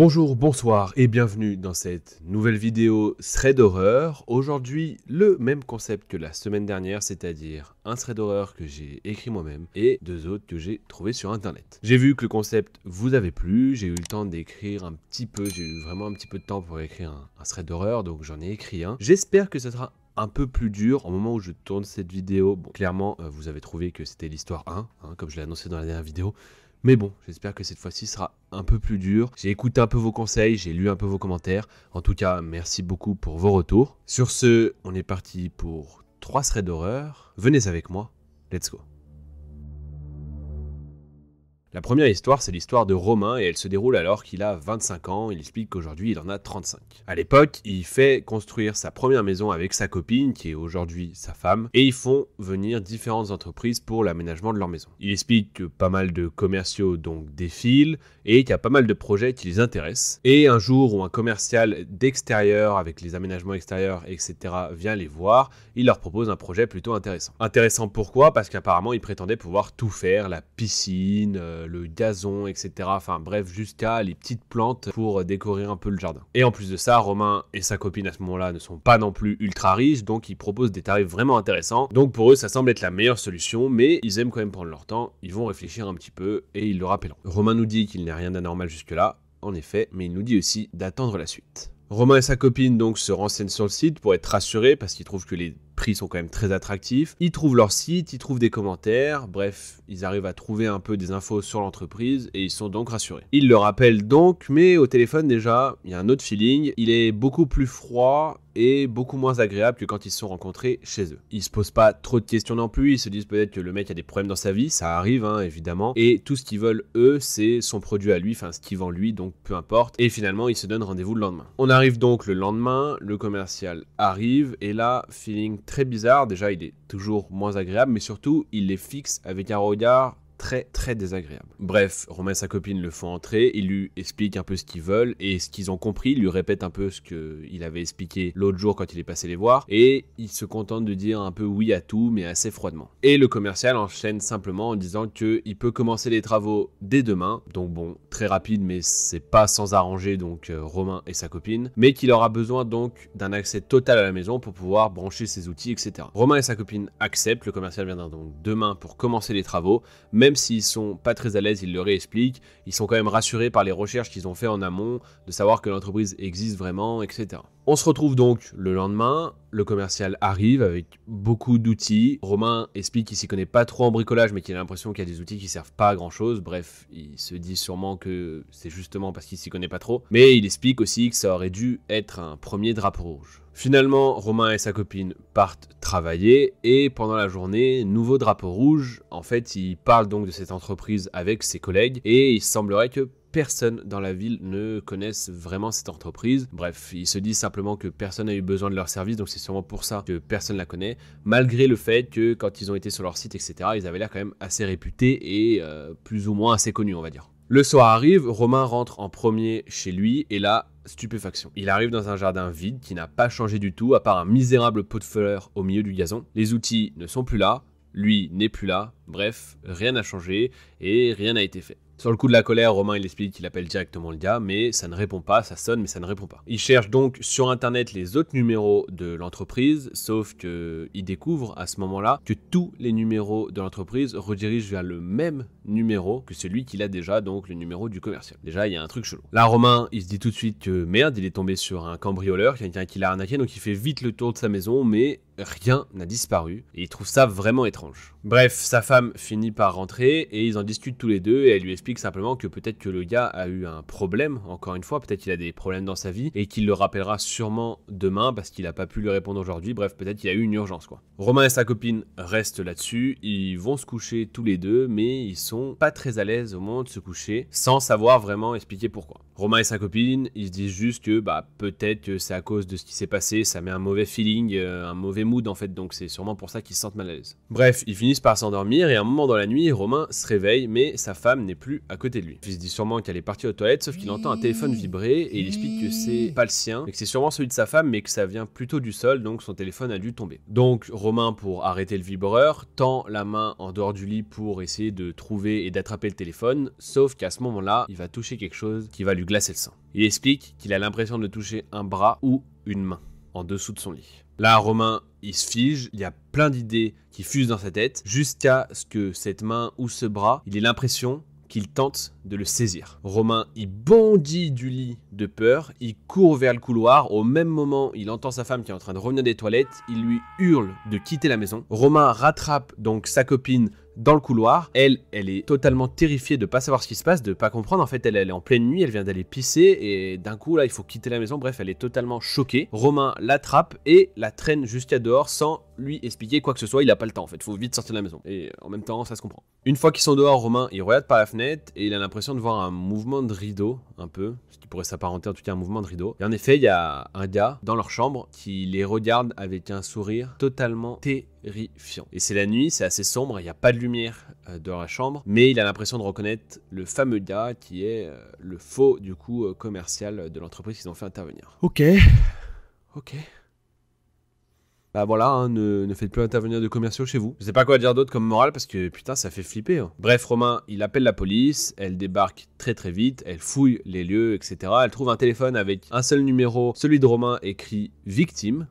Bonjour, bonsoir et bienvenue dans cette nouvelle vidéo thread horreur. Aujourd'hui, le même concept que la semaine dernière, c'est-à-dire un thread horreur que j'ai écrit moi-même et deux autres que j'ai trouvé sur internet. J'ai vu que le concept vous avait plu, j'ai eu le temps d'écrire un petit peu, j'ai eu vraiment un petit peu de temps pour écrire un thread horreur, donc j'en ai écrit un. J'espère que ça sera un peu plus dur au moment où je tourne cette vidéo. Bon, clairement, vous avez trouvé que c'était l'histoire 1, comme je l'ai annoncé dans la dernière vidéo. Mais bon, j'espère que cette fois-ci sera un peu plus dur. J'ai écouté un peu vos conseils, j'ai lu un peu vos commentaires. En tout cas, merci beaucoup pour vos retours. Sur ce, on est parti pour 3 threads d'horreur. Venez avec moi, let's go. La première histoire, c'est l'histoire de Romain et elle se déroule alors qu'il a 25 ans. Il explique qu'aujourd'hui, il en a 35. À l'époque, il fait construire sa première maison avec sa copine, qui est aujourd'hui sa femme, et ils font venir différentes entreprises pour l'aménagement de leur maison. Il explique que pas mal de commerciaux donc défilent et qu'il y a pas mal de projets qui les intéressent. Et un jour où un commercial d'extérieur, avec les aménagements extérieurs, etc., vient les voir, il leur propose un projet plutôt intéressant. Intéressant pourquoi ? Parce qu'apparemment, il prétendait pouvoir tout faire, la piscine, le gazon, etc. Enfin bref, jusqu'à les petites plantes pour décorer un peu le jardin. Et en plus de ça, Romain et sa copine à ce moment-là ne sont pas non plus ultra riches, donc ils proposent des tarifs vraiment intéressants. Donc pour eux, ça semble être la meilleure solution, mais ils aiment quand même prendre leur temps, ils vont réfléchir un petit peu et ils le rappelleront. Romain nous dit qu'il n'y a rien d'anormal jusque-là, en effet, mais il nous dit aussi d'attendre la suite. Romain et sa copine donc se renseignent sur le site pour être rassurés parce qu'ils trouvent que les prix sont quand même très attractifs. Ils trouvent leur site, ils trouvent des commentaires, bref, ils arrivent à trouver un peu des infos sur l'entreprise et ils sont donc rassurés. Ils le rappellent donc, mais au téléphone déjà, il y a un autre feeling, il est beaucoup plus froid et beaucoup moins agréable que quand ils se sont rencontrés chez eux. Ils se posent pas trop de questions non plus, ils se disent peut-être que le mec a des problèmes dans sa vie, ça arrive évidemment, et tout ce qu'ils veulent eux, c'est son produit à lui, enfin ce qu'il vend lui, donc peu importe, et finalement ils se donnent rendez-vous le lendemain. On arrive donc le lendemain, le commercial arrive, et là, feeling très bizarre, déjà il est toujours moins agréable, mais surtout il les fixe avec un regard très désagréable. Bref, Romain et sa copine le font entrer, ils lui expliquent un peu ce qu'ils veulent et ce qu'ils ont compris, ils lui répètent un peu ce qu'il avait expliqué l'autre jour quand il est passé les voir et il se contente de dire un peu oui à tout mais assez froidement. Et le commercial enchaîne simplement en disant qu'il peut commencer les travaux dès demain, donc bon, très rapide mais c'est pas sans arranger donc Romain et sa copine, mais qu'il aura besoin donc d'un accès total à la maison pour pouvoir brancher ses outils, etc. Romain et sa copine acceptent, le commercial viendra donc demain pour commencer les travaux, même s'ils sont pas très à l'aise, ils le réexpliquent, ils sont quand même rassurés par les recherches qu'ils ont fait en amont, de savoir que l'entreprise existe vraiment, etc. On se retrouve donc le lendemain, le commercial arrive avec beaucoup d'outils. Romain explique qu'il s'y connaît pas trop en bricolage, mais qu'il a l'impression qu'il y a des outils qui servent pas à grand chose. Bref, il se dit sûrement que c'est justement parce qu'il s'y connaît pas trop. Mais il explique aussi que ça aurait dû être un premier drapeau rouge. Finalement, Romain et sa copine partent travailler et pendant la journée, nouveau drapeau rouge. En fait, il parle donc de cette entreprise avec ses collègues et il semblerait que personne dans la ville ne connaisse vraiment cette entreprise. Bref, ils se disent simplement que personne n'a eu besoin de leur service, donc c'est sûrement pour ça que personne la connaît, malgré le fait que quand ils ont été sur leur site, etc., ils avaient l'air quand même assez réputés et plus ou moins assez connus, on va dire. Le soir arrive, Romain rentre en premier chez lui et là, stupéfaction. Il arrive dans un jardin vide qui n'a pas changé du tout, à part un misérable pot de fleurs au milieu du gazon. Les outils ne sont plus là, lui n'est plus là, bref, rien n'a changé et rien n'a été fait. Sur le coup de la colère, Romain il explique qu'il appelle directement le gars, mais ça ne répond pas, ça sonne mais ça ne répond pas. Il cherche donc sur internet les autres numéros de l'entreprise, sauf qu'il découvre à ce moment-là que tous les numéros de l'entreprise redirigent vers le même numéro que celui qu'il a déjà, donc le numéro du commercial. Déjà, il y a un truc chelou. Là, Romain, il se dit tout de suite que merde, il est tombé sur un cambrioleur, quelqu'un qui l'a arnaqué, donc il fait vite le tour de sa maison, mais rien n'a disparu, et il trouve ça vraiment étrange. Bref, sa femme finit par rentrer, et ils en discutent tous les deux, et elle lui explique simplement que peut-être que le gars a eu un problème, encore une fois, peut-être qu'il a des problèmes dans sa vie, et qu'il le rappellera sûrement demain, parce qu'il n'a pas pu lui répondre aujourd'hui, bref, peut-être qu'il a eu une urgence, quoi. Romain et sa copine restent là-dessus, ils vont se coucher tous les deux, mais ils sont pas très à l'aise au moment de se coucher, sans savoir vraiment expliquer pourquoi. Romain et sa copine, ils se disent juste que peut-être que c'est à cause de ce qui s'est passé, ça met un mauvais feeling, un mauvais mood mood en fait, donc c'est sûrement pour ça qu'ils se sentent mal à l'aise. Bref, ils finissent par s'endormir et à un moment dans la nuit, Romain se réveille, mais sa femme n'est plus à côté de lui. Il se dit sûrement qu'elle est partie aux toilettes, sauf qu'il entend un téléphone vibrer et il explique que c'est pas le sien, mais que c'est sûrement celui de sa femme, mais que ça vient plutôt du sol, donc son téléphone a dû tomber. Donc Romain, pour arrêter le vibreur, tend la main en dehors du lit pour essayer de trouver et d'attraper le téléphone, sauf qu'à ce moment-là, il va toucher quelque chose qui va lui glacer le sang. Il explique qu'il a l'impression de toucher un bras ou une main en dessous de son lit. Là, Romain, il se fige, il y a plein d'idées qui fusent dans sa tête, jusqu'à ce que cette main ou ce bras, il ait l'impression qu'il tente de le saisir. Romain, il bondit du lit de peur, il court vers le couloir, au même moment, il entend sa femme qui est en train de revenir des toilettes, il lui hurle de quitter la maison. Romain rattrape donc sa copine dans le couloir. Elle est totalement terrifiée de pas savoir ce qui se passe, de pas comprendre. En fait, elle est en pleine nuit, elle vient d'aller pisser et d'un coup, là, il faut quitter la maison. Bref, elle est totalement choquée. Romain l'attrape et la traîne jusqu'à dehors sans lui expliquer quoi que ce soit. Il a pas le temps, en fait. Il faut vite sortir de la maison. Et en même temps, ça se comprend. Une fois qu'ils sont dehors, Romain, il regarde par la fenêtre et il a l'impression de voir un mouvement de rideau, un peu, ce qui pourrait s'apparenter en tout cas à un mouvement de rideau. Et en effet, il y a un gars dans leur chambre qui les regarde avec un sourire totalement terrifiant. Et c'est la nuit, c'est assez sombre, il n'y a pas de lumière dans la chambre, mais il a l'impression de reconnaître le fameux gars qui est le faux du coup commercial de l'entreprise qu'ils ont fait intervenir. Ok. Bah voilà, hein, ne faites plus intervenir de commerciaux chez vous. Je sais pas quoi dire d'autre comme morale parce que putain ça fait flipper. Hein. Bref, Romain, il appelle la police, elle débarque très très vite, elle fouille les lieux, etc. Elle trouve un téléphone avec un seul numéro, celui de Romain écrit victime.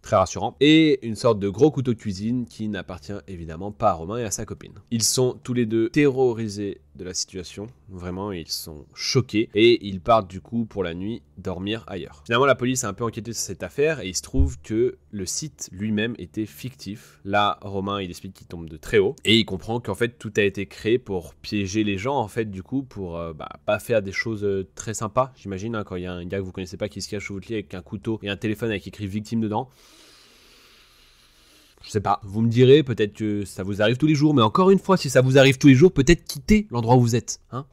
Très rassurant, et une sorte de gros couteau de cuisine qui n'appartient évidemment pas à Romain et à sa copine. Ils sont tous les deux terrorisés de la situation, vraiment ils sont choqués, et ils partent du coup pour la nuit dormir ailleurs. Finalement la police a un peu enquêté sur cette affaire, et il se trouve que le site lui-même était fictif. Là, Romain il explique qu'il tombe de très haut, et il comprend qu'en fait tout a été créé pour piéger les gens, en fait du coup, pour pas faire des choses très sympas, j'imagine, hein, quand il y a un gars que vous connaissez pas qui se cache sous votre lit avec un couteau et un téléphone avec écrit victime dedans. Je sais pas, vous me direz, peut-être que ça vous arrive tous les jours, mais encore une fois, si ça vous arrive tous les jours, peut-être quittez l'endroit où vous êtes, hein.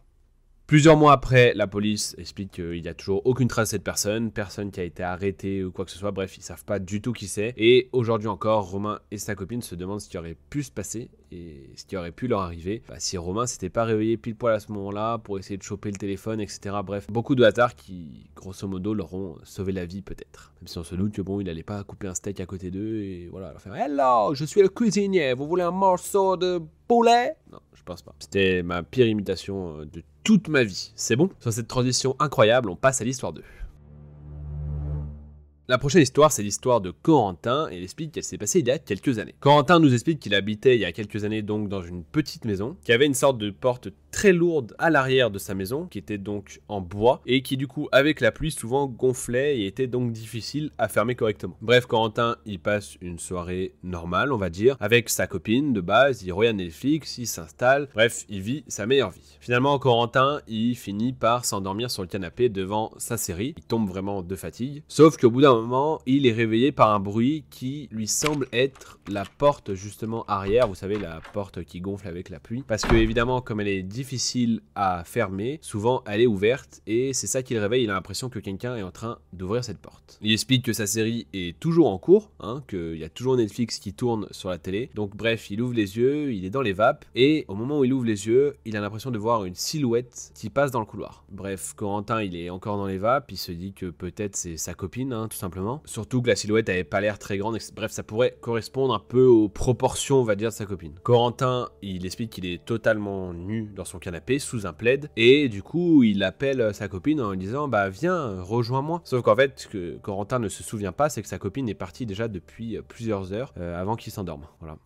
Plusieurs mois après, la police explique qu'il n'y a toujours aucune trace de cette personne qui a été arrêtée ou quoi que ce soit, bref, ils savent pas du tout qui c'est. Et aujourd'hui encore, Romain et sa copine se demandent ce qui aurait pu se passer et ce qui aurait pu leur arriver si Romain s'était pas réveillé pile poil à ce moment-là pour essayer de choper le téléphone, etc. Bref, beaucoup de hasards qui, grosso modo, leur ont sauvé la vie peut-être. Même si on se doute que bon, il allait pas couper un steak à côté d'eux et voilà, leur faire « Hello, je suis le cuisinier, vous voulez un morceau de poulet ?» Non, je pense pas. C'était ma pire imitation de toute ma vie. C'est bon? Sur cette transition incroyable, on passe à l'histoire 2. La prochaine histoire, c'est l'histoire de Corentin et il explique qu'elle s'est passée il y a quelques années. Corentin nous explique qu'il habitait il y a quelques années donc dans une petite maison qui avait une sorte de porte très lourde à l'arrière de sa maison qui était donc en bois et qui du coup avec la pluie souvent gonflait et était donc difficile à fermer correctement. Bref, Corentin il passe une soirée normale on va dire avec sa copine de base, il regarde Netflix, il s'installe, bref il vit sa meilleure vie. Finalement Corentin il finit par s'endormir sur le canapé devant sa série, il tombe vraiment de fatigue, sauf qu'au bout d'un moment il est réveillé par un bruit qui lui semble être la porte justement arrière, vous savez la porte qui gonfle avec la pluie, parce que évidemment comme elle est difficile à fermer, souvent elle est ouverte et c'est ça qui le réveille, il a l'impression que quelqu'un est en train d'ouvrir cette porte. Il explique que sa série est toujours en cours, hein, qu'il y a toujours Netflix qui tourne sur la télé, donc bref il ouvre les yeux, il est dans les vapes et au moment où il ouvre les yeux, il a l'impression de voir une silhouette qui passe dans le couloir. Bref, Corentin il est encore dans les vapes, il se dit que peut-être c'est sa copine, hein, tout simplement. Surtout que la silhouette avait pas l'air très grande, bref ça pourrait correspondre un peu aux proportions on va dire de sa copine. Corentin il explique qu'il est totalement nu dans son canapé sous un plaid et du coup il appelle sa copine en lui disant bah viens rejoins-moi, sauf qu'en fait ce que Corentin ne se souvient pas c'est que sa copine est partie déjà depuis plusieurs heures avant qu'il s'endorme, voilà.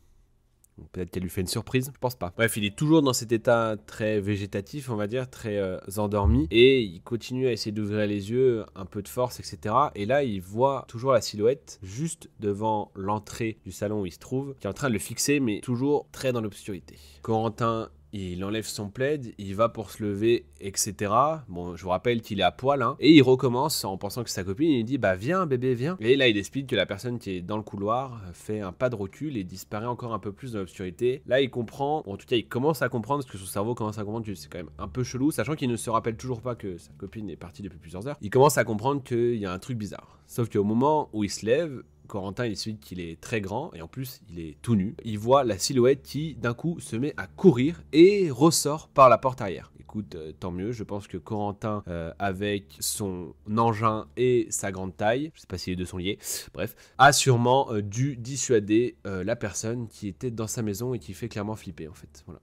Peut-être qu'elle lui fait une surprise, je pense pas. Bref, il est toujours dans cet état très végétatif, on va dire, très endormi, et il continue à essayer d'ouvrir les yeux, un peu de force, etc. Et là, il voit toujours la silhouette juste devant l'entrée du salon où il se trouve, qui est en train de le fixer, mais toujours très dans l'obscurité. Corentin il enlève son plaid, il va pour se lever, etc. Bon, je vous rappelle qu'il est à poil, hein. Et il recommence en pensant que c'est sa copine, il dit « Bah viens bébé, viens ». Et là, il explique que la personne qui est dans le couloir fait un pas de recul et disparaît encore un peu plus dans l'obscurité. Là, il comprend, en tout cas, il commence à comprendre, parce que son cerveau commence à comprendre que c'est quand même un peu chelou, sachant qu'il ne se rappelle toujours pas que sa copine est partie depuis plusieurs heures. Il commence à comprendre qu'il y a un truc bizarre. Sauf qu'au moment où il se lève, Corentin il explique qu'il est très grand et en plus il est tout nu. Il voit la silhouette qui d'un coup se met à courir et ressort par la porte arrière. Écoute, tant mieux, je pense que Corentin avec son engin et sa grande taille, je sais pas si les deux sont liés, bref, a sûrement dû dissuader la personne qui était dans sa maison et qui fait clairement flipper en fait. Voilà.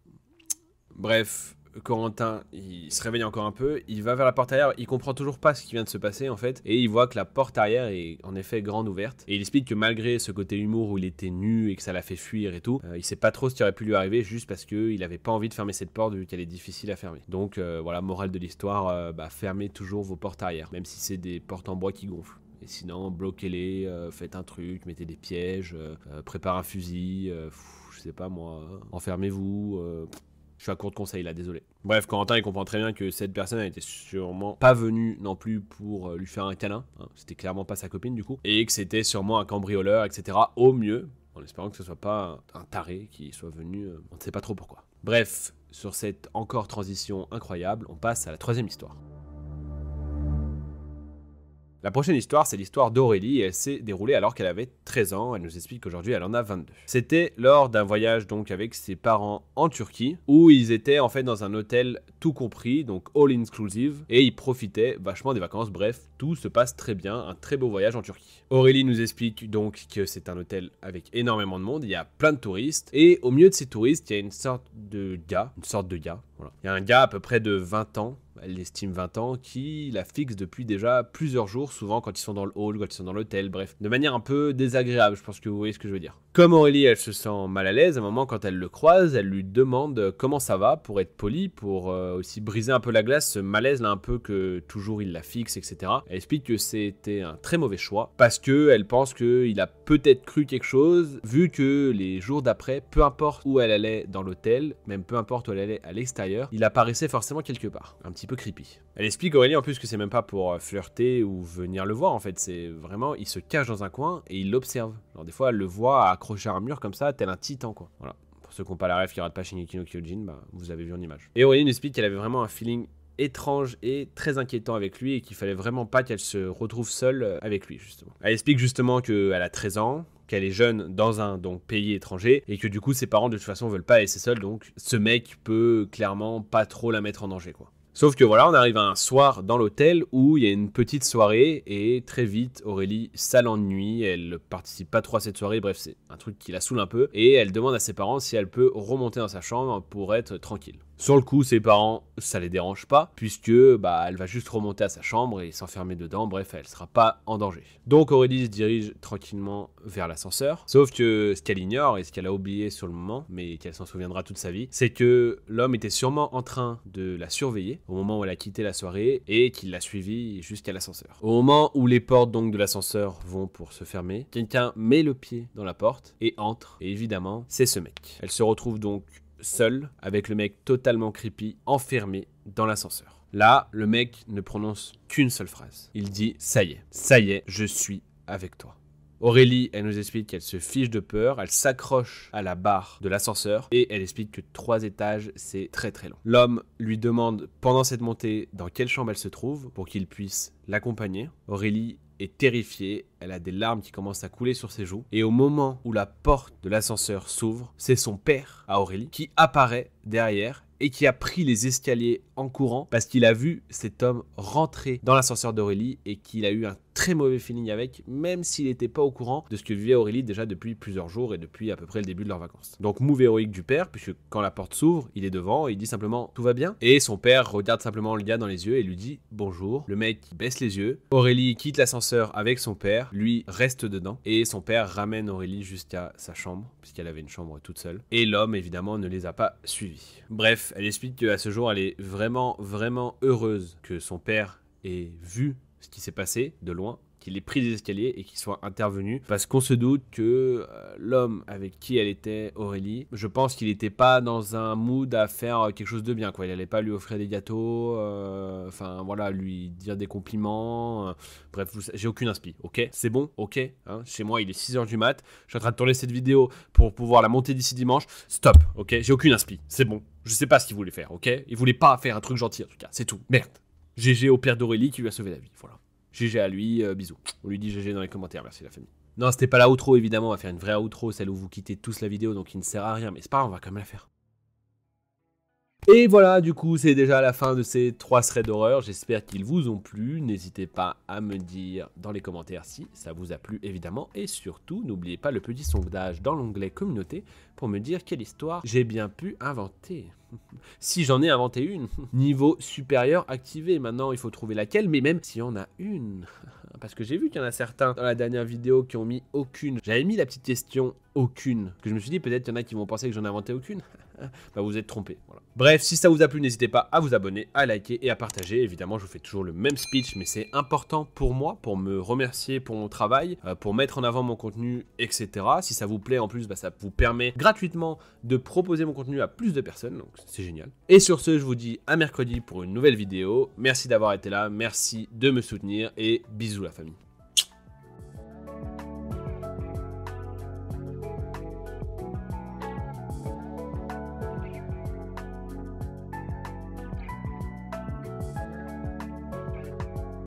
Bref, Corentin, il se réveille encore un peu, il va vers la porte arrière, il comprend toujours pas ce qui vient de se passer en fait, et il voit que la porte arrière est en effet grande ouverte, et il explique que malgré ce côté humour où il était nu et que ça l'a fait fuir et tout, il sait pas trop ce qui aurait pu lui arriver juste parce qu'il avait pas envie de fermer cette porte vu qu'elle est difficile à fermer. Donc voilà, morale de l'histoire, fermez toujours vos portes arrière, même si c'est des portes en bois qui gonflent. Et sinon, bloquez-les, faites un truc, mettez des pièges, préparez un fusil, je sais pas moi, enfermez-vous... Je suis à court de conseils là, désolé. Bref, Corentin il comprend très bien que cette personne n'était sûrement pas venue non plus pour lui faire un câlin. Hein. C'était clairement pas sa copine du coup. Et que c'était sûrement un cambrioleur, etc. Au mieux, en espérant que ce soit pas un taré qui soit venu, on ne sait pas trop pourquoi. Bref, sur cette encore transition incroyable, on passe à la troisième histoire. La prochaine histoire, c'est l'histoire d'Aurélie et elle s'est déroulée alors qu'elle avait 13 ans. Elle nous explique qu'aujourd'hui, elle en a 22. C'était lors d'un voyage donc avec ses parents en Turquie où ils étaient en fait dans un hôtel tout compris, donc all inclusive, et ils profitaient vachement des vacances. Bref, tout se passe très bien, un très beau voyage en Turquie. Aurélie nous explique donc que c'est un hôtel avec énormément de monde, il y a plein de touristes et au milieu de ces touristes, il y a une sorte de gars, voilà. Il y a un gars à peu près de 20 ans. Elle estime 20 ans, qui la fixe depuis déjà plusieurs jours, souvent quand ils sont dans le hall, quand ils sont dans l'hôtel, bref, de manière un peu désagréable, je pense que vous voyez ce que je veux dire. Comme Aurélie, elle se sent mal à l'aise, à un moment quand elle le croise, elle lui demande comment ça va, pour être polie, pour aussi briser un peu la glace, ce malaise là un peu que toujours il la fixe, etc. Elle explique que c'était un très mauvais choix, parce qu'elle pense qu'il a peut-être cru quelque chose, vu que les jours d'après, peu importe où elle allait dans l'hôtel, même peu importe où elle allait à l'extérieur, il apparaissait forcément quelque part, un petit peu creepy. Elle explique Aurélie en plus que c'est même pas pour flirter ou venir le voir en fait, c'est vraiment, il se cache dans un coin et il l'observe. Alors des fois elle le voit accroché à un mur comme ça, tel un titan quoi. Voilà. Pour ceux qui n'ont pas la rêve qui ratent pas Shingeki no Kyojin, vous avez vu en image. Et Aurélie nous explique qu'elle avait vraiment un feeling étrange et très inquiétant avec lui et qu'il fallait vraiment pas qu'elle se retrouve seule avec lui justement. Elle explique justement qu'elle a 13 ans, qu'elle est jeune dans un donc, pays étranger et que du coup ses parents de toute façon veulent pas la laisser seule, donc ce mec peut clairement pas trop la mettre en danger quoi. Sauf que voilà, on arrive à un soir dans l'hôtel où il y a une petite soirée et très vite, Aurélie, ça l'ennuie, elle participe pas trop à cette soirée, bref, c'est un truc qui la saoule un peu et elle demande à ses parents si elle peut remonter dans sa chambre pour être tranquille. Sur le coup, ses parents, ça les dérange pas, puisque elle va juste remonter à sa chambre et s'enfermer dedans, bref, elle sera pas en danger. Donc Aurélie se dirige tranquillement vers l'ascenseur, sauf que ce qu'elle ignore et ce qu'elle a oublié sur le moment, mais qu'elle s'en souviendra toute sa vie, c'est que l'homme était sûrement en train de la surveiller au moment où elle a quitté la soirée et qu'il l'a suivie jusqu'à l'ascenseur. Au moment où les portes donc de l'ascenseur vont pour se fermer, quelqu'un met le pied dans la porte et entre, et évidemment, c'est ce mec. Elle se retrouve donc seul, avec le mec totalement creepy, enfermé dans l'ascenseur. Là, le mec ne prononce qu'une seule phrase. Il dit « ça y est, je suis avec toi ». Aurélie, elle nous explique qu'elle se fiche de peur, elle s'accroche à la barre de l'ascenseur et elle explique que 3 étages, c'est très très long. L'homme lui demande pendant cette montée dans quelle chambre elle se trouve pour qu'il puisse l'accompagner. Aurélie est terrifiée, elle a des larmes qui commencent à couler sur ses joues et au moment où la porte de l'ascenseur s'ouvre, c'est son père à Aurélie qui apparaît derrière et qui a pris les escaliers en courant parce qu'il a vu cet homme rentrer dans l'ascenseur d'Aurélie et qu'il a eu un très mauvais feeling avec, même s'il n'était pas au courant de ce que vivait Aurélie déjà depuis plusieurs jours et depuis à peu près le début de leurs vacances. Donc move héroïque du père, puisque quand la porte s'ouvre, il est devant et il dit simplement « tout va bien ?» Et son père regarde simplement le gars dans les yeux et lui dit « bonjour ». Le mec baisse les yeux, Aurélie quitte l'ascenseur avec son père, lui reste dedans et son père ramène Aurélie jusqu'à sa chambre, puisqu'elle avait une chambre toute seule. Et l'homme évidemment ne les a pas suivis. Bref, elle explique qu'à ce jour elle est vraiment heureuse que son père ait vu ce qui s'est passé de loin, qu'il ait pris des escaliers et qu'il soit intervenu, parce qu'on se doute que l'homme avec qui elle était, Aurélie, je pense qu'il n'était pas dans un mood à faire quelque chose de bien, quoi. Il n'allait pas lui offrir des gâteaux, lui dire des compliments, bref, j'ai aucune inspi, ok? C'est bon, ok, hein? Chez moi il est 6h du mat, je suis en train de tourner cette vidéo pour pouvoir la monter d'ici dimanche, stop, ok? J'ai aucune inspi, c'est bon, je sais pas ce qu'il voulait faire, ok? Il voulait pas faire un truc gentil en tout cas, c'est tout, merde. GG au père d'Aurélie qui lui a sauvé la vie, voilà. GG à lui, bisous. On lui dit GG dans les commentaires, merci la famille. Non, c'était pas la outro évidemment, on va faire une vraie outro, celle où vous quittez tous la vidéo, donc il ne sert à rien, mais c'est pas grave, on va quand même la faire. Et voilà, du coup, c'est déjà la fin de ces 3 threads d'horreur. J'espère qu'ils vous ont plu. N'hésitez pas à me dire dans les commentaires si ça vous a plu, évidemment. Et surtout, n'oubliez pas le petit sondage dans l'onglet communauté pour me dire quelle histoire j'ai bien pu inventer. Si j'en ai inventé une. Niveau supérieur activé. Maintenant, il faut trouver laquelle, mais même si on a une. Parce que j'ai vu qu'il y en a certains dans la dernière vidéo qui ont mis aucune. J'avais mis la petite question aucune. Que je me suis dit, peut-être qu'il y en a qui vont penser que j'en ai inventé aucune. Bah vous êtes trompé. Voilà. Bref, si ça vous a plu, n'hésitez pas à vous abonner, à liker et à partager. Évidemment, je vous fais toujours le même speech, mais c'est important pour moi, pour me remercier pour mon travail, pour mettre en avant mon contenu, etc. Si ça vous plaît, en plus, bah, ça vous permet gratuitement de proposer mon contenu à plus de personnes, donc c'est génial. Et sur ce, je vous dis à mercredi pour une nouvelle vidéo. Merci d'avoir été là, merci de me soutenir et bisous la famille.